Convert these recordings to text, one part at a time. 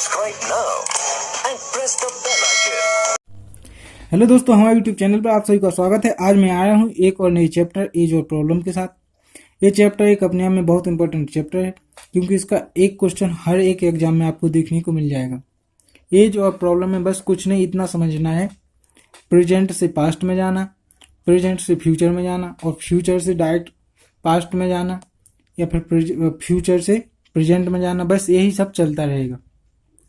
subscribe now and press the bell icon. Hello दोस्तों, हमारे YouTube channel पर आप सभी का स्वागत है। आज मैं आया हूँ एक और नई चैप्टर एज और प्रॉब्लम के साथ। ये चैप्टर एक अपने आप में बहुत इंपॉर्टेंट चैप्टर है, क्योंकि इसका एक क्वेश्चन हर एक एग्जाम में आपको देखने को मिल जाएगा। एज और प्रॉब्लम में बस कुछ नहीं, इतना समझना है, प्रेजेंट से पास्ट में जाना, प्रेजेंट से फ्यूचर में जाना और फ्यूचर से डायरेक्ट पास्ट में जाना, या फिर फ्यूचर से प्रेजेंट में जाना। बस यही सब चलता रहेगा।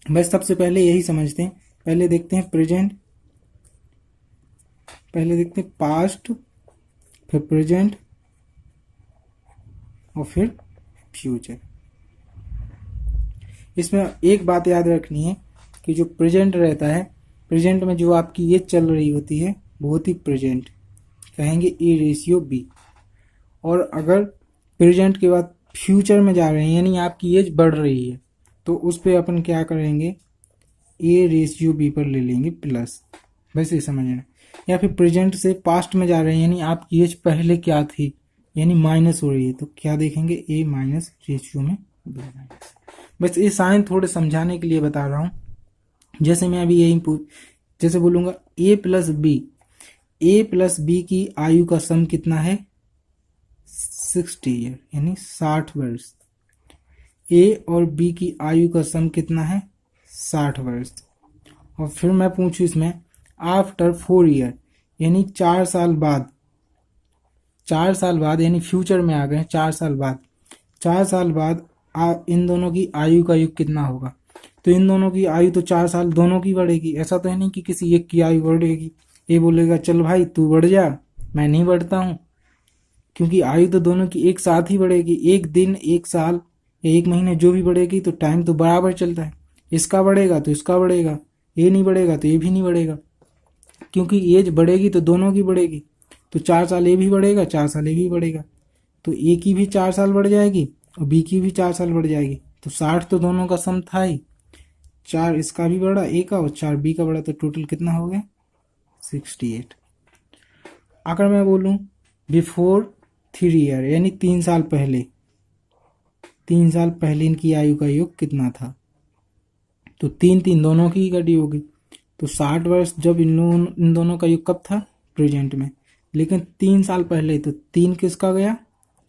बस सबसे पहले यही समझते हैं। पहले देखते हैं प्रेजेंट, पहले देखते हैं पास्ट, फिर प्रेजेंट और फिर फ्यूचर। इसमें एक बात याद रखनी है कि जो प्रेजेंट रहता है, प्रेजेंट में जो आपकी एज चल रही होती है वो होती प्रेजेंट, कहेंगे ए रेशियो बी। और अगर प्रेजेंट के बाद फ्यूचर में जा रहे हैं, यानी आपकी एज बढ़ रही है, तो उस पर अपन क्या करेंगे, ए रेशियो बी पर ले लेंगे प्लस। वैसे ही समझना। या फिर प्रेजेंट से पास्ट में जा रहे हैं, यानी आपकी एज पहले क्या थी, यानी माइनस हो रही है, तो क्या देखेंगे, ए माइनस रेशियो में बी माइनस। बस ये साइन थोड़े समझाने के लिए बता रहा हूँ। जैसे मैं अभी यही जैसे बोलूँगा ए प्लस बी की आयु का सम कितना है, 60 ईयर, यानी 60 वर्ष। ए और बी की आयु का सम कितना है, 60 वर्ष। और फिर मैं पूछूं इसमें आफ्टर 4 ईयर, यानी 4 साल बाद, 4 साल बाद यानी फ्यूचर में आ गए, 4 साल बाद, 4 साल बाद इन दोनों की आयु का योग कितना होगा। तो इन दोनों की आयु तो 4 साल दोनों की बढ़ेगी। ऐसा तो है नहीं कि किसी एक की आयु बढ़ेगी। ये बोलेगा चल भाई तू बढ़ जा, मैं नहीं बढ़ता हूँ, क्योंकि आयु तो दोनों की एक साथ ही बढ़ेगी। एक दिन, एक साल या एक महीने जो भी बढ़ेगी, तो टाइम तो बराबर चलता है। इसका बढ़ेगा तो इसका बढ़ेगा, ये नहीं बढ़ेगा तो ये भी नहीं बढ़ेगा, क्योंकि एज बढ़ेगी तो दोनों की बढ़ेगी। तो 4 साल ए भी बढ़ेगा, 4 साल ए भी बढ़ेगा, तो ए की भी 4 साल बढ़ जाएगी और बी की भी 4 साल बढ़ जाएगी। तो 60 तो दोनों का सम था ही, 4 इसका भी बढ़ा ए का और 4 बी का बढ़ा, तो टोटल कितना हो गया, 68। अगर मैं बोलूं बिफोर 3 ईयर, यानी 3 साल पहले, 3 साल पहले इनकी आयु का योग कितना था, तो 3 दोनों की गढ़ी होगी। तो 60 वर्ष जब इन दोनों का योग कब था, प्रेजेंट में। लेकिन 3 साल पहले, तो 3 किसका गया,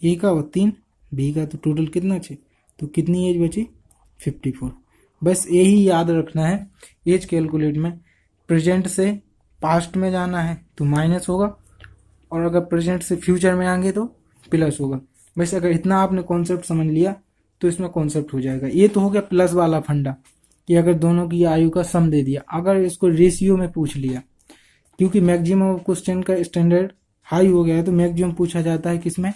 ए का, और 3 बी का, तो टोटल कितना छे, तो कितनी एज बची, 54। बस यही याद रखना है एज कैलकुलेट में। प्रेजेंट से पास्ट में जाना है तो माइनस होगा, और अगर प्रेजेंट से फ्यूचर में आएंगे तो प्लस होगा। बस अगर इतना आपने कॉन्सेप्ट समझ लिया तो इसमें कॉन्सेप्ट हो जाएगा। ये तो हो गया प्लस वाला फंडा, कि अगर दोनों की आयु का सम दे दिया। अगर इसको रेशियो में पूछ लिया, क्योंकि मैक्सिमम क्वेश्चन का स्टैंडर्ड हाई हो गया है, तो मैक्सिमम पूछा जाता है किसमें,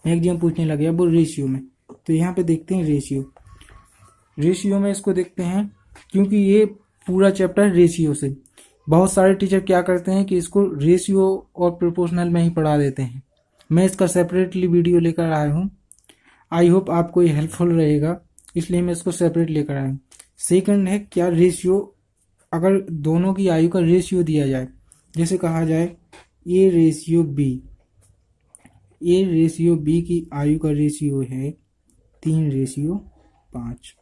मैक्सिमम पूछने लगे वो रेशियो में। तो यहाँ पे देखते हैं रेशियो में इसको देखते हैं, क्योंकि ये पूरा चैप्टर रेशियो से। बहुत सारे टीचर क्या करते हैं कि इसको रेशियो और प्रोपोर्शनल में ही पढ़ा देते हैं। मैं इसका सेपरेटली वीडियो लेकर आया हूँ। आई होप आपको ये हेल्पफुल रहेगा, इसलिए मैं इसको सेपरेट लेकर आया हूँ। सेकंड है क्या रेशियो, अगर दोनों की आयु का रेशियो दिया जाए, जैसे कहा जाए ए रेशियो बी की आयु का रेशियो है 3:5।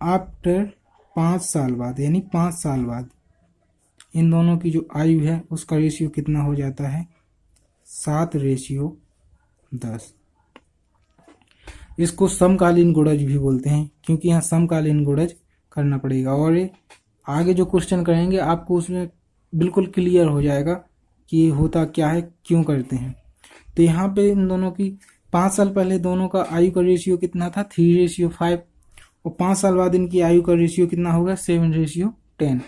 आफ्टर 5 साल बाद, यानी 5 साल बाद इन दोनों की जो आयु है उसका रेशियो कितना हो जाता है, 7:10। इसको समकालीन गुणज भी बोलते हैं, क्योंकि यहाँ समकालीन गुणज करना पड़ेगा। और आगे जो क्वेश्चन करेंगे आपको उसमें बिल्कुल क्लियर हो जाएगा कि ये होता क्या है, क्यों करते हैं। तो यहाँ पे इन दोनों की 5 साल पहले दोनों का आयु का रेशियो कितना था, 3:5, और 5 साल बाद इनकी आयु का रेशियो कितना होगा, 7:10।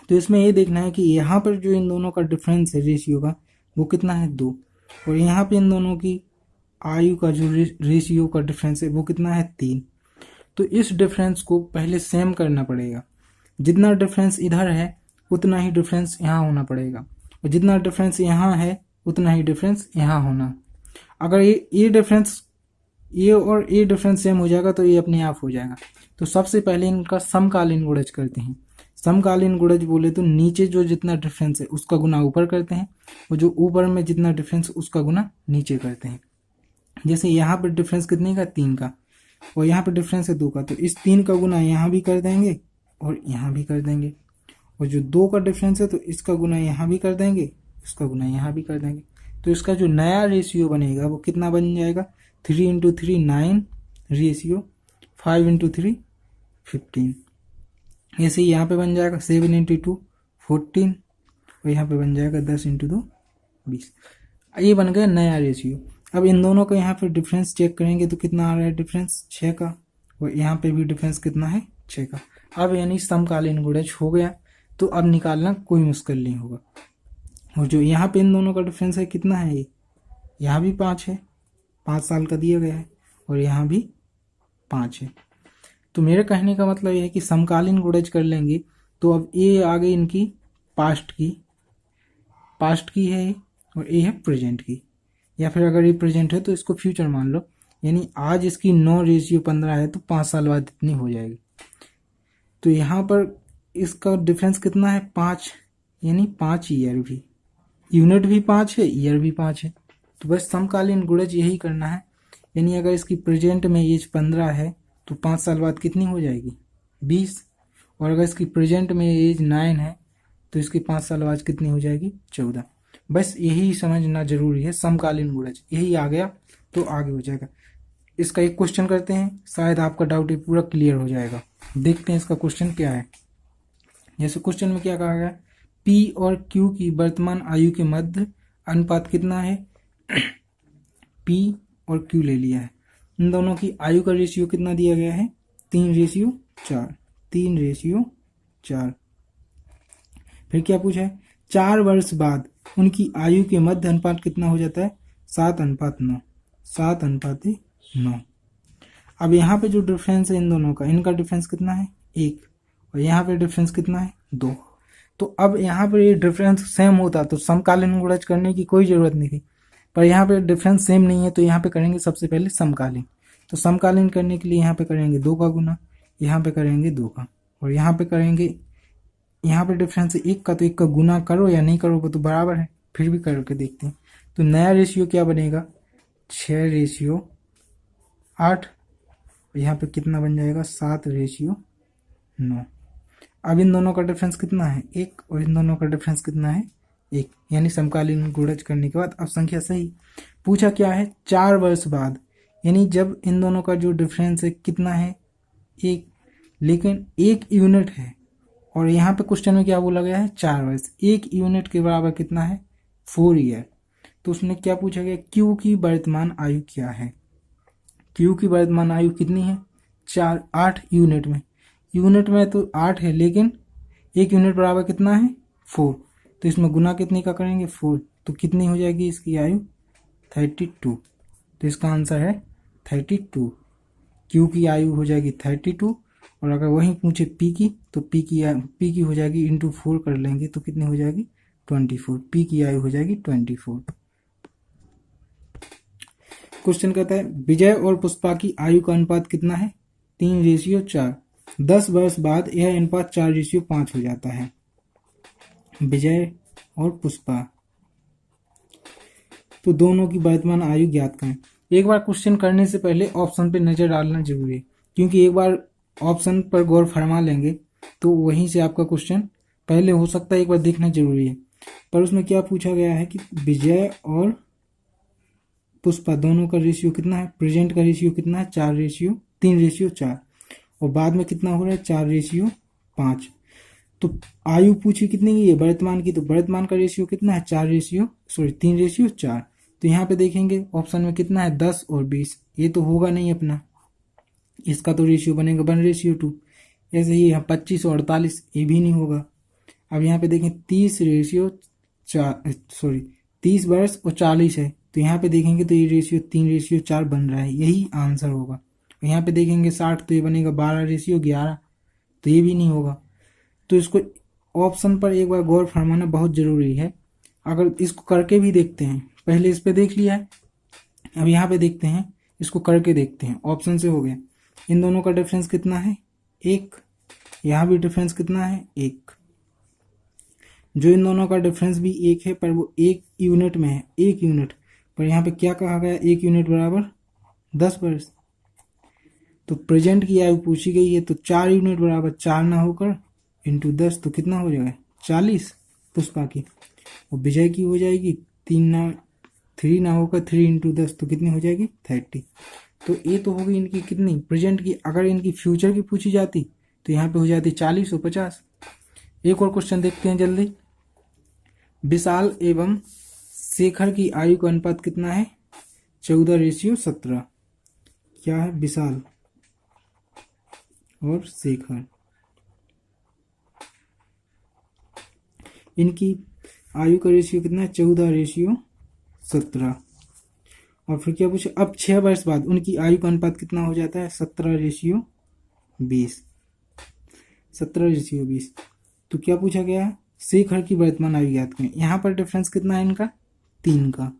तो इसमें ये देखना है कि यहाँ पर जो इन दोनों का डिफरेंस है रेशियो का, वो कितना है, 2। और यहाँ पे इन दोनों की आयु का जो रेशियो का डिफरेंस है वो कितना है, 3। तो इस डिफरेंस को पहले सेम करना पड़ेगा। जितना डिफरेंस इधर है उतना ही डिफरेंस यहाँ होना पड़ेगा, और जितना डिफरेंस यहाँ है उतना ही डिफरेंस यहाँ होना। अगर ये डिफरेंस, ये और ये डिफरेंस सेम हो जाएगा तो ये अपने आप हो जाएगा। तो सबसे पहले इनका समकालीन गुणज करते हैं। समकालीन गुणज बोले तो नीचे जो जितना डिफरेंस है उसका गुना ऊपर करते हैं, और जो ऊपर में जितना डिफरेंस उसका गुना नीचे करते हैं। जैसे यहाँ पर डिफरेंस कितने का, 3 का, और यहाँ पे डिफरेंस है 2 का, तो इस 3 का गुना यहाँ भी कर देंगे और यहाँ भी कर देंगे। और जो 2 का डिफरेंस है तो इसका गुना यहाँ भी कर देंगे, इसका गुना यहाँ भी कर देंगे। तो इसका जो नया रेशियो बनेगा वो कितना बन जाएगा, 3 इंटू 3 9 रेशियो 5 इंटू 3 15। ऐसे ही यहाँ पे बन जाएगा 7 इंटू 2 14 और यहाँ पे बन जाएगा 10 इंटू 2 20। ये बन गया नया रेशियो। अब इन दोनों का यहाँ पे डिफरेंस चेक करेंगे तो कितना आ रहा है डिफरेंस 6 का, और यहाँ पे भी डिफरेंस कितना है 6 का। अब यानी समकालीन गुणज हो गया, तो अब निकालना कोई मुश्किल नहीं होगा। और जो यहाँ पे इन दोनों का डिफरेंस है कितना है, ये यहाँ भी 5 है, 5 साल का दिया गया है, और यहाँ भी 5 है। तो मेरे कहने का मतलब ये है कि समकालीन गुणज कर लेंगे तो अब ये आ गई इनकी पास्ट की है ये, और ये है प्रेजेंट की। या फिर अगर ये प्रेजेंट है तो इसको फ्यूचर मान लो, यानी आज इसकी 9 रेशियो 15 है तो 5 साल बाद इतनी हो जाएगी। तो यहाँ पर इसका डिफरेंस कितना है 5, यानी 5 ईयर भी, यूनिट भी 5 है, ईयर भी 5 है। तो बस समकालीन गुणज यही करना है, यानी अगर इसकी प्रेजेंट में एज 15 है तो 5 साल बाद कितनी हो जाएगी 20, और अगर इसकी प्रेजेंट में एज 9 है तो इसकी 5 साल बाद कितनी हो जाएगी 14। बस यही समझना जरूरी है, समकालीन गुणज यही आ गया तो आगे हो जाएगा। इसका एक क्वेश्चन करते हैं, शायद आपका डाउट ये पूरा क्लियर हो जाएगा। देखते हैं इसका क्वेश्चन क्या है। जैसे क्वेश्चन में क्या कहा गया, पी और क्यू की वर्तमान आयु के मध्य अनुपात कितना है। पी और क्यू ले लिया है, इन दोनों की आयु का रेशियो कितना दिया गया है 3:4, 3:4। फिर क्या पूछा है, 4 वर्ष बाद उनकी आयु के मध्य अनुपात कितना हो जाता है 7:9, 7:9। अब यहाँ पे जो डिफरेंस है इन दोनों का, इनका डिफरेंस कितना है 1, और यहाँ पे डिफरेंस कितना है 2। तो अब यहाँ पे ये डिफरेंस सेम होता तो समकालीन गुणज करने की कोई जरूरत नहीं थी, पर यहाँ पे डिफरेंस सेम नहीं है तो यहाँ पे करेंगे सबसे पहले समकालीन। तो समकालीन करने के लिए यहाँ पे करेंगे 2 का गुना, यहाँ पे करेंगे 2 का, और यहाँ पे करेंगे, यहाँ पे डिफरेंस है 1 का तो 1 का गुना करो या नहीं करो वो तो बराबर है, फिर भी करके देखते हैं। तो नया रेशियो क्या बनेगा 6:8, यहाँ पे कितना बन जाएगा 7:9। अब इन दोनों का डिफरेंस कितना है 1, और इन दोनों का डिफरेंस कितना है 1, यानी समकालीन गुणज करने के बाद अब संख्या सही। पूछा क्या है 4 वर्ष बाद, यानी जब इन दोनों का जो डिफरेंस है कितना है 1, लेकिन 1 यूनिट है, और यहाँ पे क्वेश्चन में क्या बोला गया है 4 वर्ष, 1 यूनिट के बराबर कितना है 4 ईयर। तो उसने क्या पूछा गया, क्यू की वर्तमान आयु क्या है। क्यू की वर्तमान आयु कितनी है 8 यूनिट में तो 8 है, लेकिन 1 यूनिट बराबर कितना है 4, तो इसमें गुना कितने का करेंगे 4, तो कितनी हो जाएगी इसकी आयु 32। तो इसका आंसर है 32। क्यू की आयु हो जाएगी 32, और अगर वहीं पूछे पी की तो पी की हो जाएगी इंटू 4 कर लेंगे तो कितनी हो जाएगी 24। पी की आयु हो जाएगी 24। क्वेश्चन कहता है विजय और पुष्पा की आयु का अनुपात कितना है 3:4। 10 वर्ष बाद यह अनुपात 4:5 हो जाता है। विजय और पुष्पा, तो दोनों की वर्तमान आयु ज्ञात करें। एक बार क्वेश्चन करने से पहले ऑप्शन पे नजर डालना जरूरी है, क्योंकि एक बार ऑप्शन पर गौर फरमा लेंगे तो वहीं से आपका क्वेश्चन पहले हो सकता है, एक बार देखना जरूरी है। पर उसमें क्या पूछा गया है कि विजय और पुष्पा दोनों का रेशियो कितना है, प्रेजेंट का रेशियो कितना है 3:4, और बाद में कितना हो रहा है 4:5। तो आयु पूछी कितनी की है वर्तमान की, तो वर्तमान का रेशियो कितना है 3:4। तो यहाँ पे देखेंगे ऑप्शन में कितना है 10 और 20, ये तो होगा नहीं अपना, इसका तो रेशियो बनेगा 1:2। ऐसे ही यहाँ 25 और 48, ये भी नहीं होगा। अब यहाँ पे देखें 30 वर्ष और 40 है, तो यहाँ पे देखेंगे तो ये रेशियो 3:4 बन रहा है, यही आंसर होगा। यहाँ पे देखेंगे 60 तो ये बनेगा 12:11, तो ये भी नहीं होगा। तो इसको ऑप्शन पर एक बार गौर फरमाना बहुत जरूरी है। अगर इसको करके भी देखते हैं, पहले इस पे देख लिया है, अब यहाँ पे देखते हैं, इसको करके देखते हैं। ऑप्शन से हो गया, इन दोनों का डिफरेंस कितना है 1, यहाँ भी डिफरेंस कितना है 1। जो इन दोनों का डिफरेंस भी 1 है, पर वो 1 यूनिट में है, 1 यूनिट। पर यहाँ पे क्या कहा गया 1 यूनिट बराबर 10 वर्ष। तो प्रेजेंट की आयु पूछी गई है, तो 4 यूनिट बराबर 4 ना होकर इंटू 10, तो कितना हो जाएगा 40 पुष्पा की। और विजय की हो जाएगी 3 ना होकर 3 इंटू 10, तो कितनी हो जाएगी 30। तो ये तो होगी इनकी कितनी प्रेजेंट की। अगर इनकी फ्यूचर की पूछी जाती तो यहाँ पे हो जाती 40 और 50। एक और क्वेश्चन देखते हैं जल्दी। विशाल एवं शेखर की आयु का अनुपात कितना है? 14:17। क्या है? विशाल और शेखर, इनकी आयु का रेशियो कितना है? 14:17। और फिर क्या पूछे? अब 6 वर्ष बाद उनकी आयु का अनुपात कितना हो जाता है? 17:20। 17:20। तो क्या पूछा गया है? शेखर की वर्तमान आयु ज्ञात करें। यहाँ पर डिफरेंस कितना है इनका? 3 का।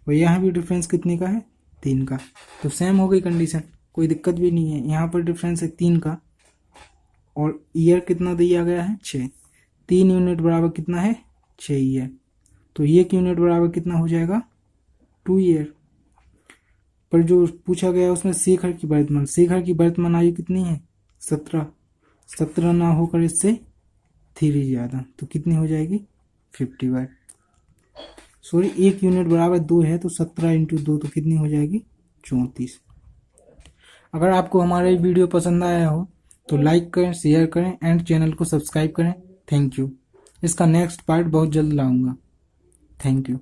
और यहाँ भी डिफरेंस कितने का है? 3 का। तो सेम हो गई कंडीशन, कोई दिक्कत भी नहीं है। यहाँ पर डिफरेंस है 3 का और ईयर कितना दिया गया है? 6। 3 यूनिट बराबर कितना है? 6 ईयर। तो 1 यूनिट बराबर कितना हो जाएगा? 2 ईयर। पर जो पूछा गया उसमें शेखर की वर्तमान आयु कितनी है? 17। 17 ना होकर इससे 3 ज़्यादा, तो कितनी हो जाएगी? 50। सॉरी, 1 यूनिट बराबर 2 है, तो 17 इंटू 2, तो कितनी हो जाएगी? 34। अगर आपको हमारा ये वीडियो पसंद आया हो तो लाइक करें, शेयर करें एंड चैनल को सब्सक्राइब करें। Thank you. इसका नेक्स्ट पार्ट बहुत जल्द लाऊंगा। Thank you.